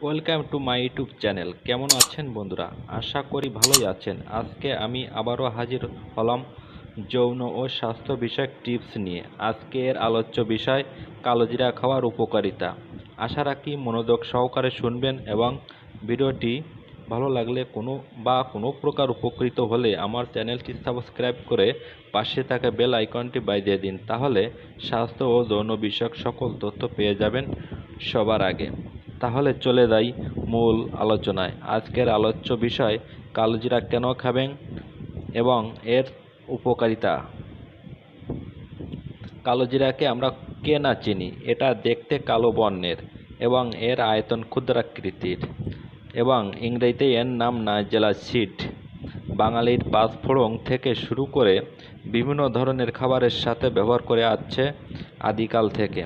Welcome to my YouTube channel. কেমন আছেন বন্ধুরা? আশা করি ভালোই আছেন। আজকে আমি আবারও হাজির হলাম যৌন ও স্বাস্থ্য বিষয়ক টিপস নিয়ে। আজকের আলোচ্য বিষয় কালোজিরা খাওয়ার উপকারিতা। আশা রাখি মনোযোগ সহকারে শুনবেন এবং ভিডিওটি ভালো লাগলে কোনো প্রকার উপকৃত হলে আমার চ্যানেলটি সাবস্ক্রাইব করে পাশে থাকা বেল আইকনটি বাজিয়ে দিন। তাহলে স্বাস্থ্য ও যৌন বিষয়ক সকল তথ্য পেয়ে যাবেন সবার আগে। তাহলে চলে যাই মূল আলোচনায়। আজকের আলোচ্য বিষয় কালোজিরা কেন খাবেন এবং এর উপকারিতা। কালোজিরাকে আমরা কে না চিনি। এটা দেখতে কালো বর্ণের এবং এর আয়তন ক্ষুদ্রাকৃতির এবং ইংরেজিতে এর নাম নাইজেলা সিড। বাঙালির পাঁচফোড়ন থেকে শুরু করে বিভিন্ন ধরনের খাবারের সাথে ব্যবহার করে আসছে আদিকাল থেকে।